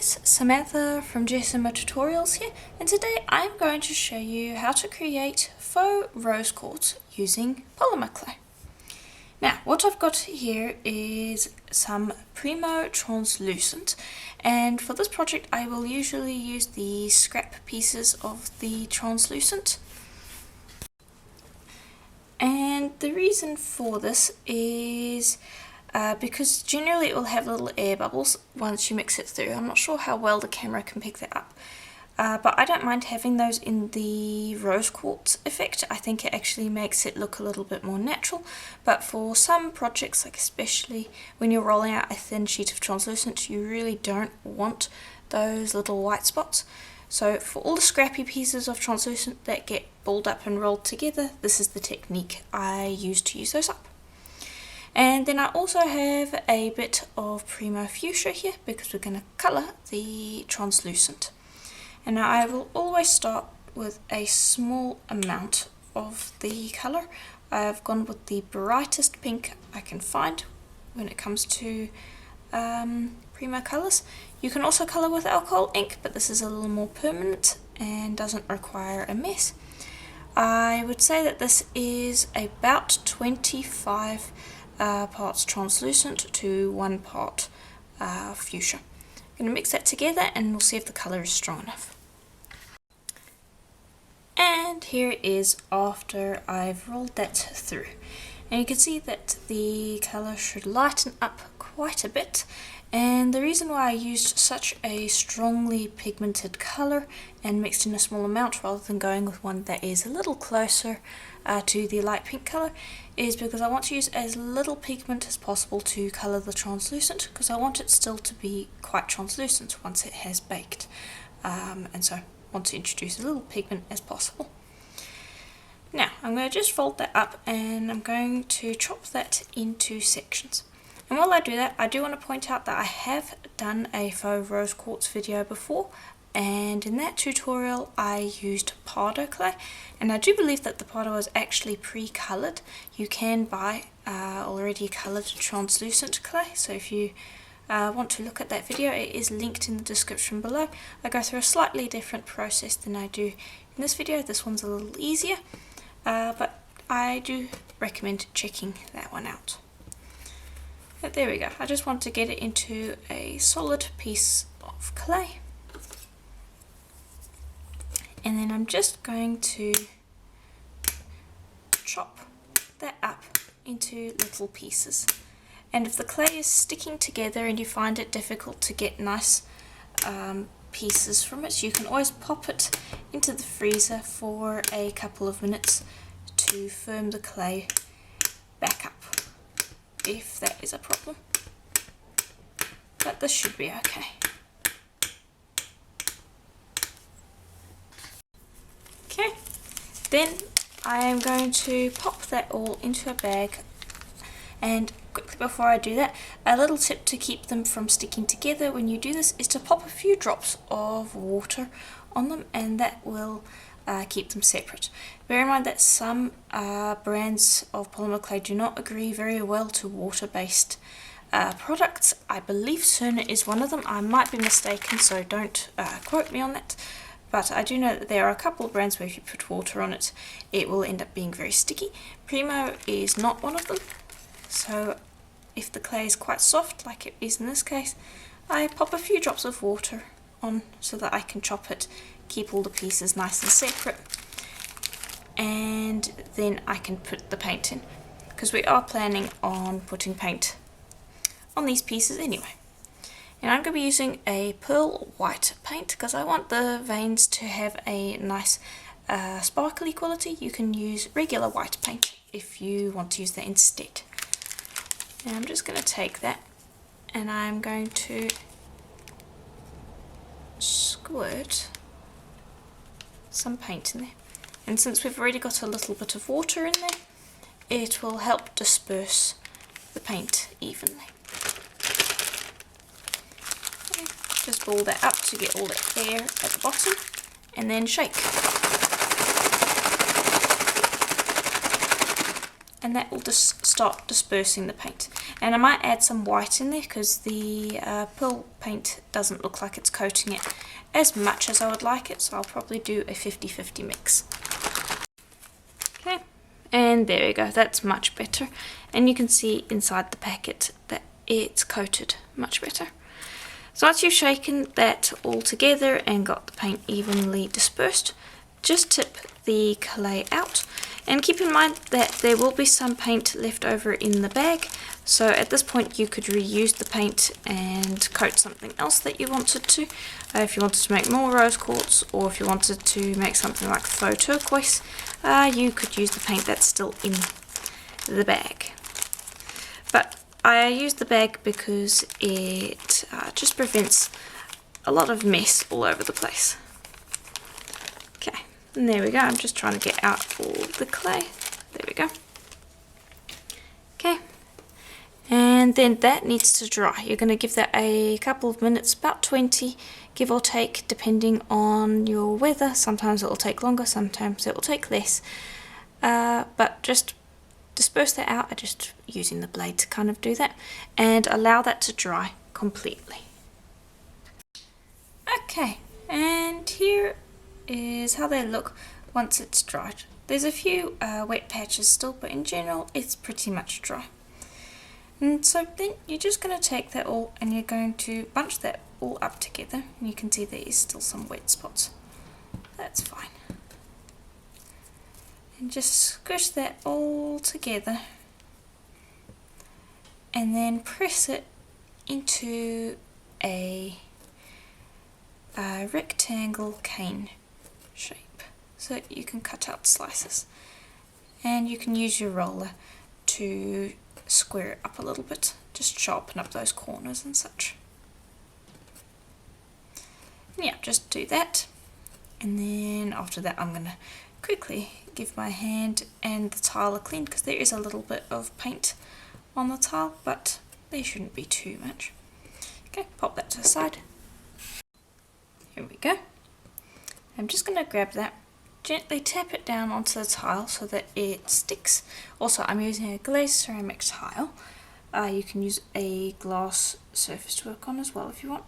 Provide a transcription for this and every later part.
guys, Samantha from GSMO Tutorials here, and today I'm going to show you how to create faux rose quartz using polymer clay. Now, what I've got here is some premo translucent, and for this project I will usually use the scrap pieces of the translucent. And the reason for this is because generally it will have little air bubbles once you mix it through. I'm not sure how well the camera can pick that up, but I don't mind having those in the rose quartz effect. I think it actually makes it look a little bit more natural, but for some projects, like especially when you're rolling out a thin sheet of translucent, you really don't want those little white spots. So for all the scrappy pieces of translucent that get balled up and rolled together, this is the technique I use to use those up. And then I also have a bit of premo fuchsia here because we're going to colour the translucent. And now I will always start with a small amount of the colour. I've gone with the brightest pink I can find when it comes to premo colours. You can also colour with alcohol ink, but this is a little more permanent and doesn't require a mess. I would say that this is about 25 parts translucent to 1 part fuchsia. I'm going to mix that together and we'll see if the colour is strong enough. And here it is after I've rolled that through. And you can see that the colour should lighten up quite a bit. And the reason why I used such a strongly pigmented colour and mixed in a small amount rather than going with one that is a little closer to the light pink colour is because I want to use as little pigment as possible to colour the translucent, because I want it still to be quite translucent once it has baked, and so I want to introduce as little pigment as possible. Now I'm going to just fold that up and I'm going to chop that into sections. And while I do that, I do want to point out that I have done a faux rose quartz video before, and in that tutorial I used powder clay, and I do believe that the powder was actually pre-coloured. You can buy already coloured translucent clay, so if you want to look at that video, it is linked in the description below. I go through a slightly different process than I do in this video. This one's a little easier, but I do recommend checking that one out. But there we go. I just want to get it into a solid piece of clay. And then I'm just going to chop that up into little pieces. And if the clay is sticking together and you find it difficult to get nice pieces from it, you can always pop it into the freezer for a couple of minutes to firm the clay back up, if that is a problem. But this should be okay. Okay, then I am going to pop that all into a bag, and quickly before I do that, a little tip to keep them from sticking together when you do this is to pop a few drops of water on them, and that will keep them separate. Bear in mind that some brands of polymer clay do not agree very well to water-based products. I believe Cerner is one of them. I might be mistaken, so don't quote me on that. But I do know that there are a couple of brands where if you put water on it, it will end up being very sticky. Premo is not one of them. So if the clay is quite soft, like it is in this case, I pop a few drops of water on so that I can chop it, keep all the pieces nice and separate, and then I can put the paint in, because we are planning on putting paint on these pieces anyway. And I'm going to be using a pearl white paint because I want the veins to have a nice sparkly quality. You can use regular white paint if you want to use that instead. And I'm just going to take that and I'm going to squirt some paint in there. And since we've already got a little bit of water in there, it will help disperse the paint evenly. Just ball that up to get all the air at the bottom, and then shake. and that will just start dispersing the paint. And I might add some white in there because the pearl paint doesn't look like it's coating it as much as I would like it, so I'll probably do a 50-50 mix. Okay, and there we go, that's much better, and you can see inside the packet that it's coated much better. So once you've shaken that all together and got the paint evenly dispersed, just tip the clay out, and keep in mind that there will be some paint left over in the bag, so at this point you could reuse the paint and coat something else that you wanted to. If you wanted to make more rose quartz, or if you wanted to make something like faux turquoise, you could use the paint that's still in the bag. But I use the bag because it just prevents a lot of mess all over the place. Okay, and there we go. I'm just trying to get out all the clay. There we go. Okay, and then that needs to dry. You're going to give that a couple of minutes, about 20, give or take, depending on your weather. Sometimes it will take longer, sometimes it will take less. But just disperse that out. I'm just using the blade to kind of do that, and allow that to dry completely. Okay, and here is how they look once it's dried. There's a few wet patches still, but in general it's pretty much dry. And so then you're just going to take that all and you're going to bunch that all up together, and you can see there is still some wet spots. That's fine. And just squish that all together and then press it into a rectangle cane shape so that you can cut out slices, and you can use your roller to square it up a little bit, just sharpen up those corners and such. And yeah, just do that, and then after that I'm going to quickly give my hand and the tile a clean because there is a little bit of paint on the tile, but there shouldn't be too much. Okay, pop that to the side. Here we go. I'm just going to grab that, gently tap it down onto the tile so that it sticks. Also, I'm using a glazed ceramic tile. You can use a glass surface to work on as well if you want.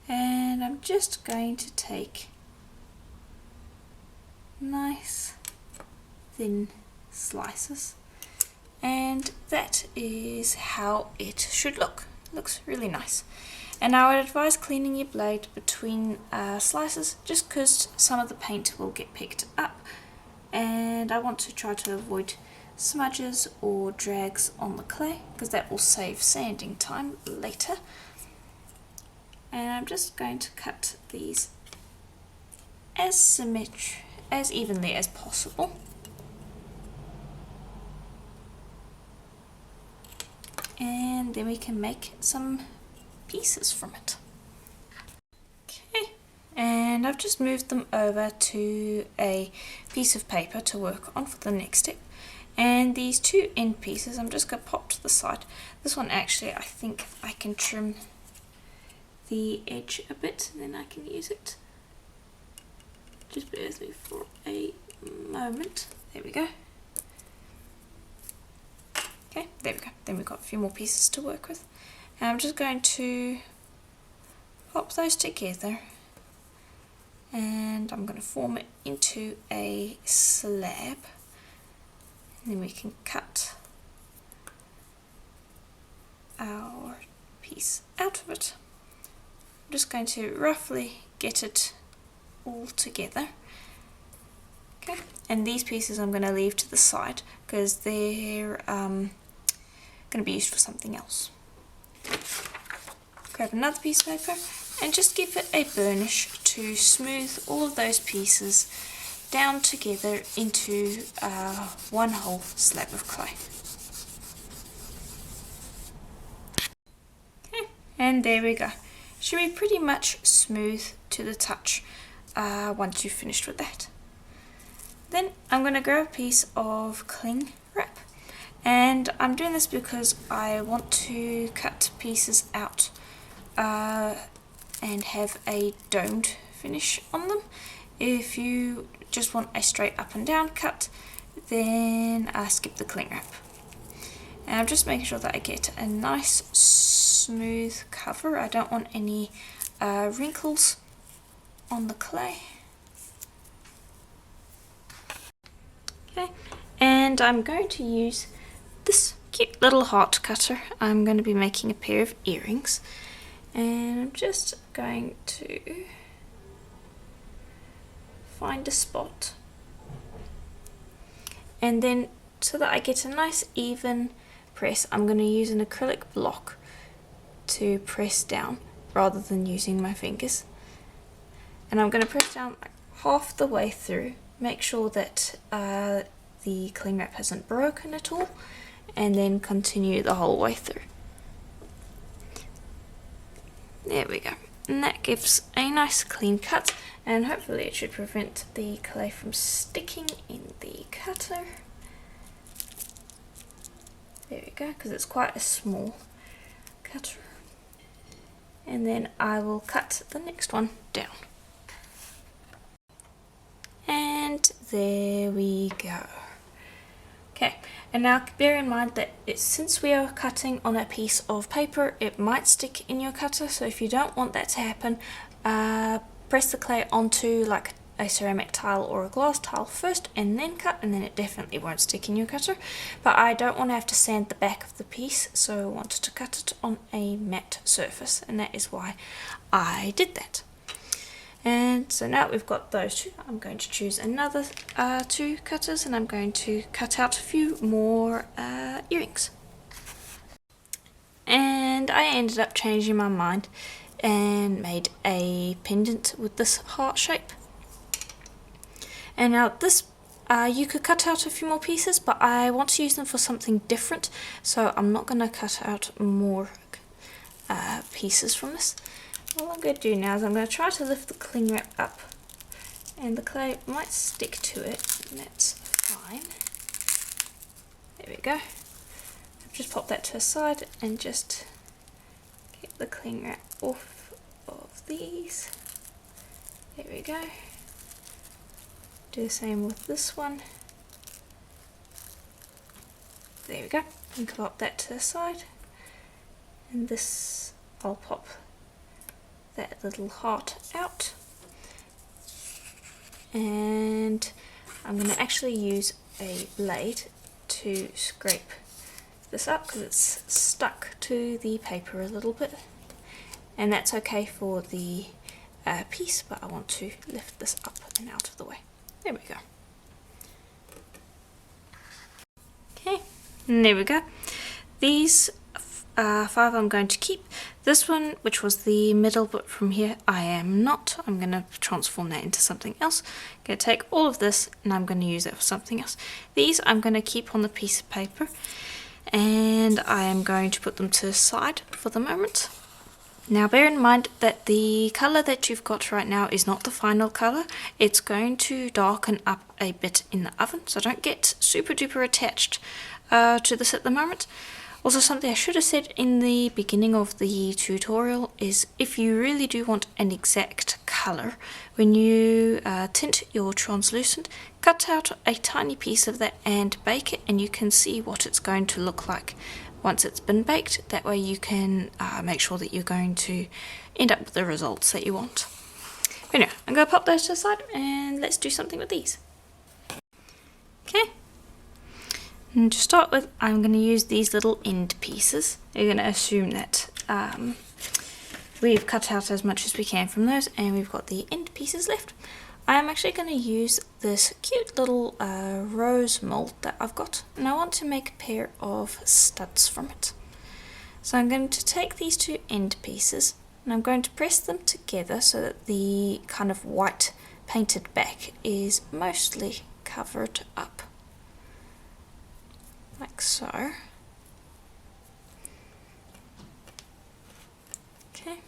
And I'm just going to take nice thin slices, and that is how it should look. Looks really nice. And I would advise cleaning your blade between slices, just because some of the paint will get picked up, and I want to try to avoid smudges or drags on the clay because that will save sanding time later. And I'm just going to cut these as evenly as possible. And then we can make some pieces from it. Okay, and I've just moved them over to a piece of paper to work on for the next step. And these two end pieces I'm just going to pop to the side. This one actually I think I can trim the edge a bit and then I can use it. Just bear with me for a moment. There we go. Okay, there we go. Then we've got a few more pieces to work with. And I'm just going to pop those together, and I'm going to form it into a slab. And then we can cut our piece out of it. I'm just going to roughly get it all together. Okay, and these pieces I'm going to leave to the side because they're going to be used for something else. Grab another piece of paper and just give it a burnish to smooth all of those pieces down together into one whole slab of clay. Okay, and there we go. Should be pretty much smooth to the touch once you've finished with that. Then I'm going to grab a piece of cling wrap, and I'm doing this because I want to cut pieces out and have a domed finish on them. If you just want a straight up and down cut, then I skip the cling wrap. And I'm just making sure that I get a nice smooth cover. I don't want any wrinkles on the clay. Okay, and I'm going to use this cute little heart cutter. I'm going to be making a pair of earrings, and I'm just going to find a spot, and then so that I get a nice even press, I'm going to use an acrylic block to press down rather than using my fingers. And I'm going to press down like half the way through, make sure that the cling wrap hasn't broken at all, and then continue the whole way through. There we go. And that gives a nice clean cut, and hopefully it should prevent the clay from sticking in the cutter. There we go, because it's quite a small cutter. And then I will cut the next one down. And there we go. Okay, and now bear in mind that since we are cutting on a piece of paper, it might stick in your cutter, so if you don't want that to happen, press the clay onto like a ceramic tile or a glass tile first and then cut, and then it definitely won't stick in your cutter. But I don't want to have to sand the back of the piece, so I wanted to cut it on a matte surface, and that is why I did that. And so now we've got those two, I'm going to choose another two cutters, and I'm going to cut out a few more earrings. And I ended up changing my mind and made a pendant with this heart shape. And now this, you could cut out a few more pieces, but I want to use them for something different, so I'm not going to cut out more pieces from this. All I'm going to do now is I'm going to try to lift the cling wrap up, and the clay might stick to it, and that's fine. There we go. I've just popped that to the side and just get the cling wrap off of these. There we go. Do the same with this one. There we go. And pop that to the side. And this, I'll pop that little heart out. And I'm going to actually use a blade to scrape this up because it's stuck to the paper a little bit. And that's okay for the piece, but I want to lift this up and out of the way. There we go. Okay, and there we go. These 5 I'm going to keep. This one, which was the middle bit from here, I am not. I'm going to transform that into something else. I'm going to take all of this and I'm going to use it for something else. These I'm going to keep on the piece of paper, and I am going to put them to the side for the moment. Now bear in mind that the colour that you've got right now is not the final colour. It's going to darken up a bit in the oven, so don't get super duper attached to this at the moment. Also, something I should have said in the beginning of the tutorial is if you really do want an exact colour, when you tint your translucent, cut out a tiny piece of that and bake it, and you can see what it's going to look like once it's been baked. That way you can make sure that you're going to end up with the results that you want. But anyway, I'm going to pop those to the side and let's do something with these. Okay. And to start with, I'm going to use these little end pieces. You're going to assume that we've cut out as much as we can from those, and we've got the end pieces left. I'm actually going to use this cute little rose mold that I've got, and I want to make a pair of studs from it. So I'm going to take these two end pieces and I'm going to press them together so that the kind of white painted back is mostly covered up, like so. Okay.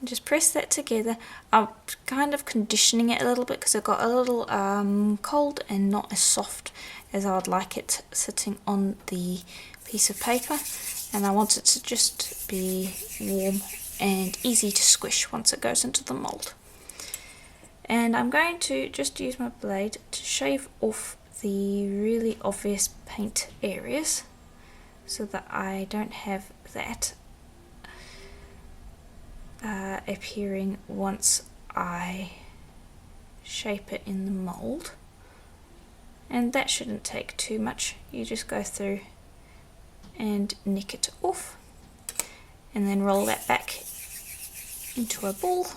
Just press that together. I'm kind of conditioning it a little bit because it got a little cold and not as soft as I would like it sitting on the piece of paper, and I want it to just be warm and easy to squish once it goes into the mold. And I'm going to just use my blade to shave off the really obvious paint areas so that I don't have that appearing once I shape it in the mold. And that shouldn't take too much. You just go through and nick it off and then roll that back into a ball,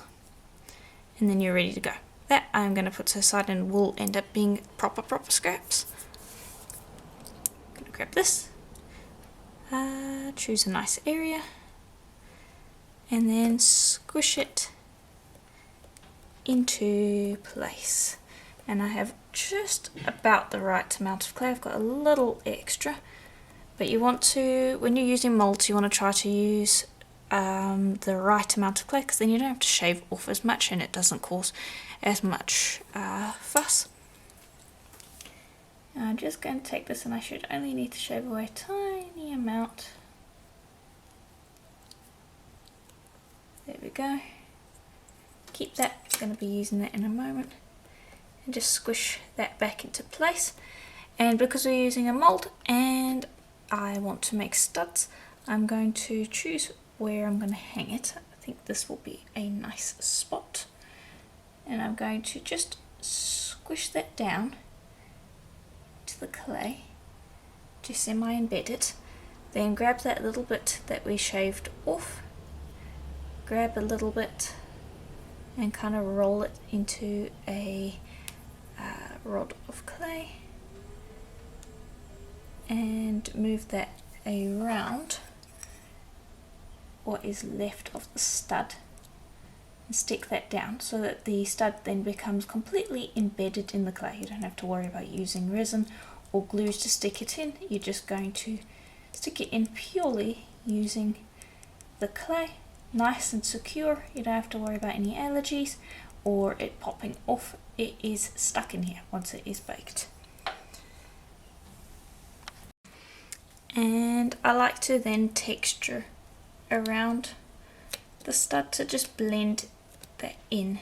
and then you're ready to go. That I'm going to put to the side and will end up being proper scraps. I'm going to grab this, choose a nice area, and then squish it into place. And I have just about the right amount of clay. I've got a little extra, but you want to, when you're using molds, you want to try to use the right amount of clay, because then you don't have to shave off as much and it doesn't cause as much fuss. And I'm just going to take this, and I should only need to shave away a tiny amount. There we go. Keep that, I'm going to be using that in a moment. And just squish that back into place. And because we're using a mold and I want to make studs, I'm going to choose where I'm going to hang it. I think this will be a nice spot. And I'm going to just squish that down to the clay, to semi-embed it. Then grab that little bit that we shaved off, grab a little bit and kind of roll it into a rod of clay and move that around what is left of the stud and stick that down so that the stud then becomes completely embedded in the clay. You don't have to worry about using resin or glues to stick it in. You're just going to stick it in purely using the clay, nice and secure. You don't have to worry about any allergies or it popping off. It is stuck in here once it is baked. And I like to then texture around the stud to just blend that in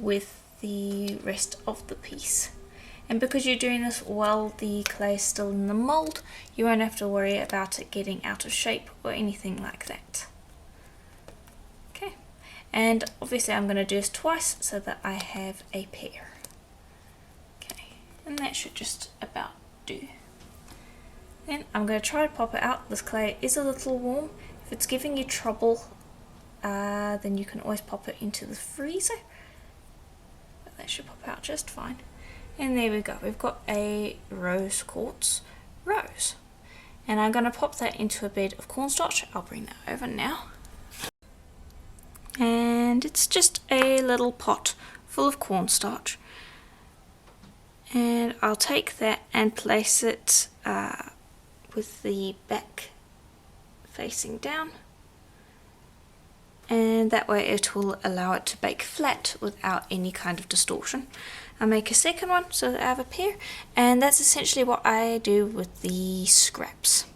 with the rest of the piece. And because you're doing this while the clay is still in the mold, you won't have to worry about it getting out of shape or anything like that. Okay, and obviously I'm going to do this twice so that I have a pair. Okay, and that should just about do. Then I'm going to try to pop it out. This clay is a little warm. If it's giving you trouble, then you can always pop it into the freezer. But that should pop out just fine. And there we go. We've got a rose quartz rose. And I'm going to pop that into a bed of cornstarch. I'll bring that over now. And it's just a little pot full of cornstarch. And I'll take that and place it with the back facing down, and that way it will allow it to bake flat without any kind of distortion. I'll make a second one so that I have a pair, and that's essentially what I do with the scraps.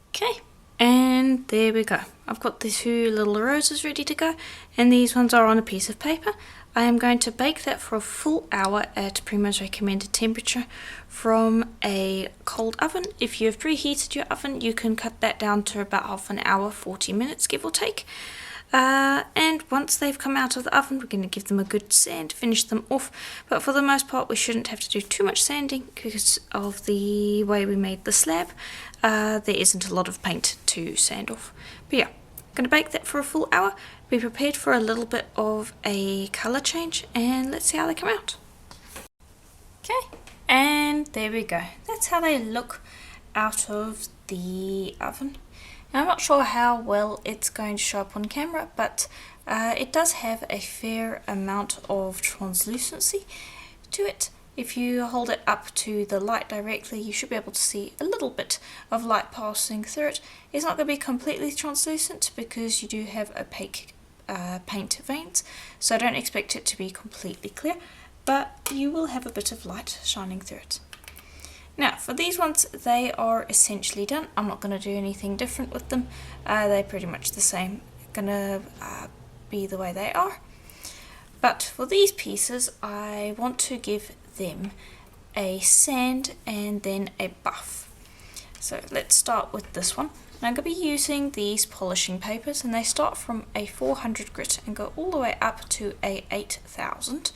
Okay, and there we go. I've got the two little roses ready to go, and these ones are on a piece of paper. I am going to bake that for a full hour at Premo's recommended temperature from a cold oven. If you have preheated your oven, you can cut that down to about half an hour, 40 minutes give or take. And once they've come out of the oven, we're going to give them a good sand, finish them off. But for the most part, we shouldn't have to do too much sanding because of the way we made the slab. There isn't a lot of paint to sand off. But yeah, I'm going to bake that for a full hour. Be prepared for a little bit of a colour change, and let's see how they come out. Okay, and there we go. That's how they look out of the oven. Now, I'm not sure how well it's going to show up on camera, but it does have a fair amount of translucency to it. If you hold it up to the light directly, you should be able to see a little bit of light passing through it. It's not going to be completely translucent because you do have opaque paint veins, so I don't expect it to be completely clear, but you will have a bit of light shining through it. Now, for these ones, they are essentially done. I'm not going to do anything different with them. They're pretty much the same, going to be the way they are. But for these pieces, I want to give them a sand and then a buff. So let's start with this one. And I'm going to be using these polishing papers, and they start from a 400 grit and go all the way up to a 8000.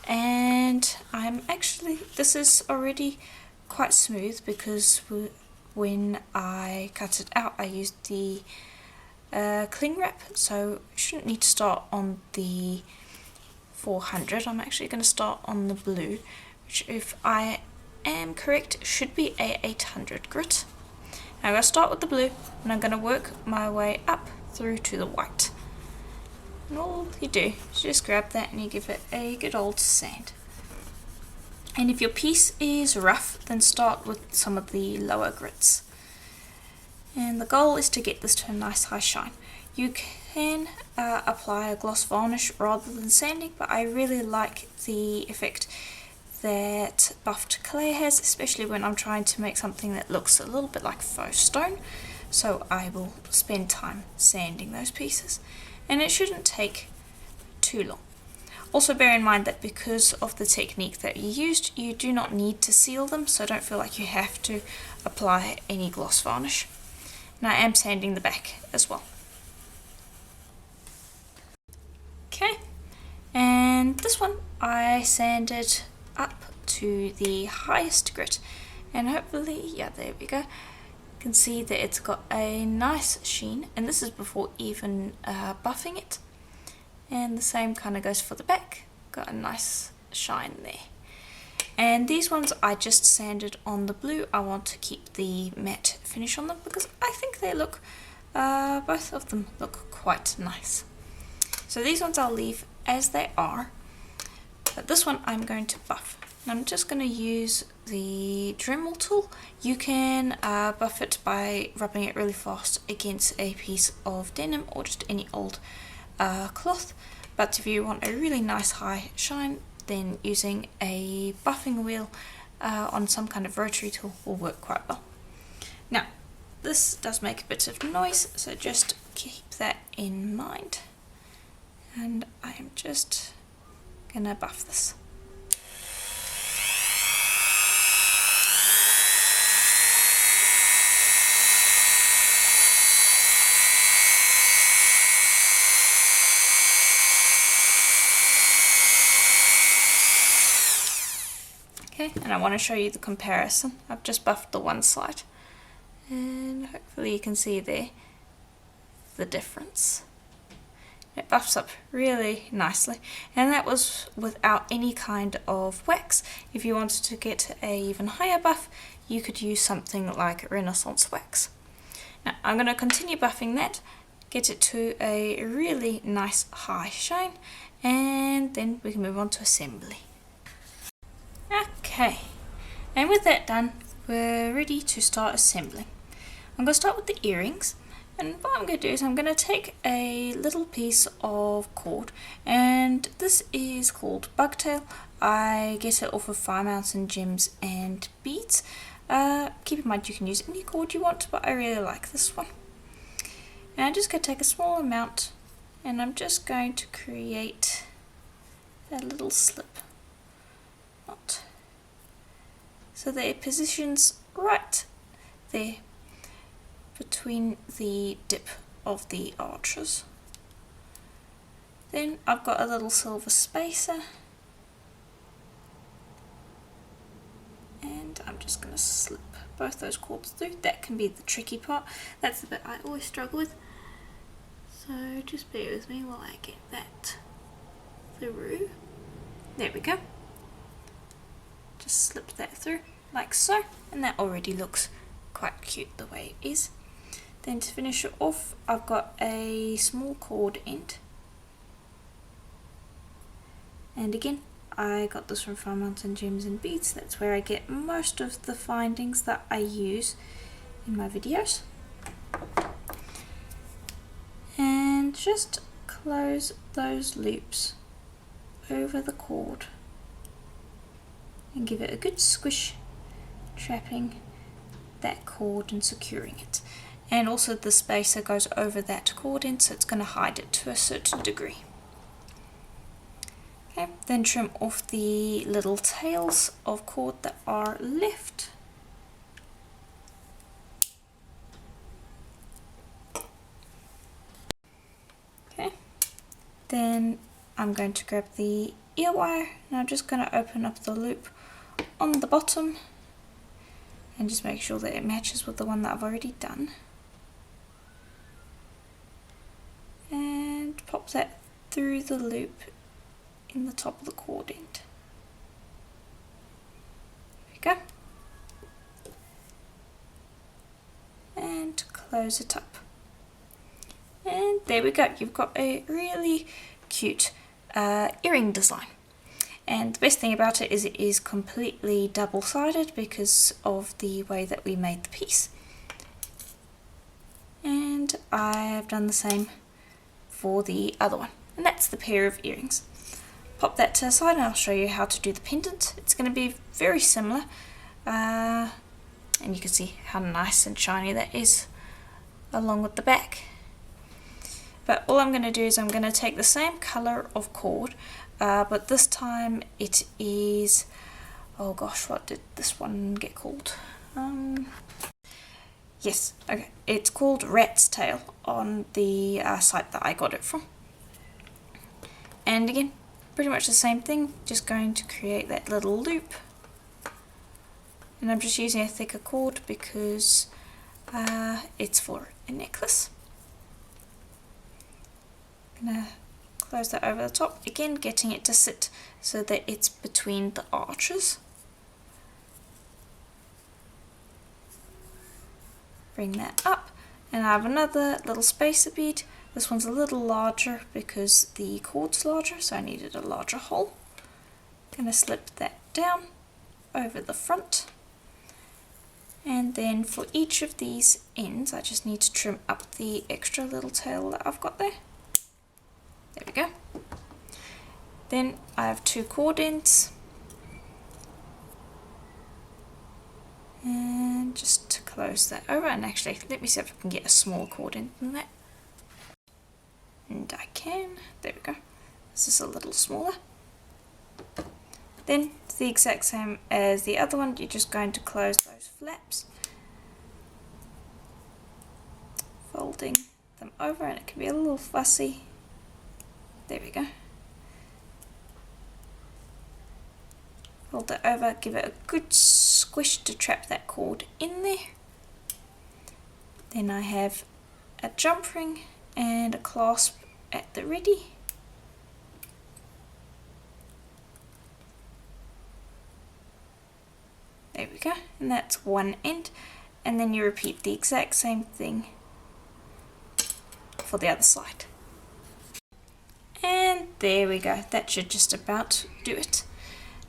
And this is already quite smooth because when I cut it out I used the cling wrap, so shouldn't need to start on the 400. I'm actually going to start on the blue, which, if I am correct, should be a 800 grit. Now I'm going to start with the blue and I'm going to work my way up through to the white. And all you do is just grab that and you give it a good old sand. And if your piece is rough, then start with some of the lower grits. And the goal is to get this to a nice high shine. You can apply a gloss varnish rather than sanding, but I really like the effect that buffed clay has, especially when I'm trying to make something that looks a little bit like faux stone. So I will spend time sanding those pieces, and it shouldn't take too long. Also bear in mind that because of the technique that you used, you do not need to seal them, so don't feel like you have to apply any gloss varnish. And I am sanding the back as well. Okay, and this one I sanded up to the highest grit, and hopefully, yeah, there we go. You can see that it's got a nice sheen, and this is before even buffing it. And the same kind of goes for the back, got a nice shine there. And these ones I just sanded on the blue. I want to keep the matte finish on them because I think they look, both of them look quite nice. So these ones I'll leave as they are, but this one I'm going to buff. And I'm just going to use the Dremel tool. You can buff it by rubbing it really fast against a piece of denim or just any old cloth, but if you want a really nice high shine, then using a buffing wheel on some kind of rotary tool will work quite well. Now this does make a bit of noise, so just keep that in mind, and I am just gonna buff this. Okay, and I want to show you the comparison. I've just buffed the one side, and hopefully you can see there the difference. It buffs up really nicely, and that was without any kind of wax. If you wanted to get a even higher buff, you could use something like Renaissance wax. Now I'm going to continue buffing that, get it to a really nice high shine, and then we can move on to assembly. Okay, and with that done, we're ready to start assembling. I'm going to start with the earrings, and what I'm going to do is I'm going to take a little piece of cord, and this is called Bugtail. I get it off of Fire Mountain Gems and Beads. Keep in mind you can use any cord you want, but I really like this one. And I'm just going to take a small amount, and I'm just going to create a little slip knot so that it positions right there between the dip of the arches. Then I've got a little silver spacer, and I'm just going to slip both those cords through. That can be the tricky part. That's the bit I always struggle with, so just bear with me while I get that through. There we go. Just slip that through like so, and that already looks quite cute the way it is. Then to finish it off, I've got a small cord end, and again I got this from Fire Mountain Gems and Beads. That's where I get most of the findings that I use in my videos. And just close those loops over the cord and give it a good squish, trapping that cord and securing it. And also the spacer goes over that cord end, so it's going to hide it to a certain degree. Okay, then trim off the little tails of cord that are left. Okay, then I'm going to grab the ear wire and I'm just going to open up the loop on the bottom and just make sure that it matches with the one that I've already done. And pop that through the loop in the top of the cord end. There we go. And close it up. And there we go, you've got a really cute earring design. And the best thing about it is completely double-sided because of the way that we made the piece. And I've done the same for the other one, and that's the pair of earrings. Pop that to the side and I'll show you how to do the pendant. It's going to be very similar, and you can see how nice and shiny that is along with the back. But all I'm going to do is I'm going to take the same colour of cord, but this time it is, oh gosh, what did this one get called? Yes, okay, it's called Rat's Tail on the site that I got it from. And again, pretty much the same thing, just going to create that little loop. And I'm just using a thicker cord because it's for a necklace. I'm going to close that over the top, again getting it to sit so that it's between the arches. Bring that up, and I have another little spacer bead. This one's a little larger because the cord's larger, so I needed a larger hole. Gonna slip that down over the front, and then for each of these ends I just need to trim up the extra little tail that I've got there. There we go. Then I have two cord ends, and just to close that over, and actually let me see if I can get a smaller cord end than that. And I can. There we go. This is a little smaller. Then it's the exact same as the other one, you're just going to close those flaps, folding them over, and it can be a little fussy. There we go. Fold that over, give it a good squish to trap that cord in there. Then I have a jump ring and a clasp at the ready. There we go, and that's one end, and then you repeat the exact same thing for the other side. And there we go, that should just about do it.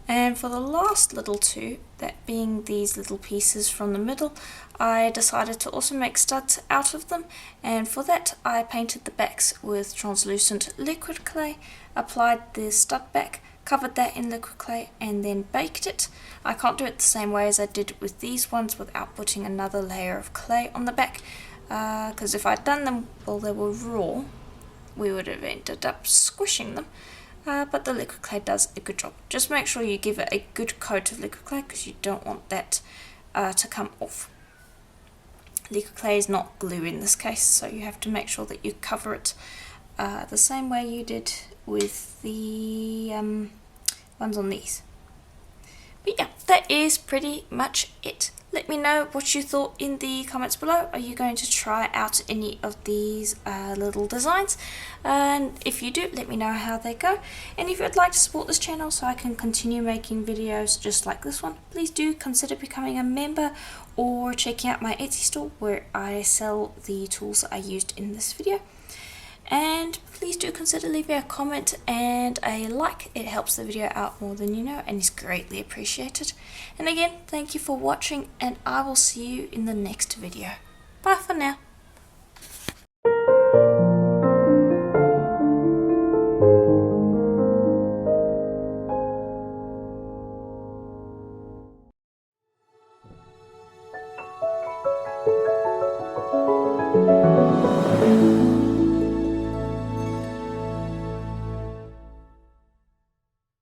And for the last little two, that being these little pieces from the middle, I decided to also make studs out of them, and for that I painted the backs with translucent liquid clay, applied the stud back, covered that in liquid clay, and then baked it. I can't do it the same way as I did with these ones without putting another layer of clay on the back, because if I'd done them while they were raw, we would have ended up squishing them. But the liquid clay does a good job. Just make sure you give it a good coat of liquid clay because you don't want that to come off. Liquid clay is not glue in this case, so you have to make sure that you cover it the same way you did with the ones on these. But yeah, that is pretty much it. Let me know what you thought in the comments below. Are you going to try out any of these little designs? And if you do, let me know how they go. And if you'd like to support this channel so I can continue making videos just like this one, please do consider becoming a member or checking out my Etsy store where I sell the tools that I used in this video. And please do consider leaving a comment and a like. It helps the video out more than you know and is greatly appreciated. And again, thank you for watching, and I will see you in the next video. Bye for now.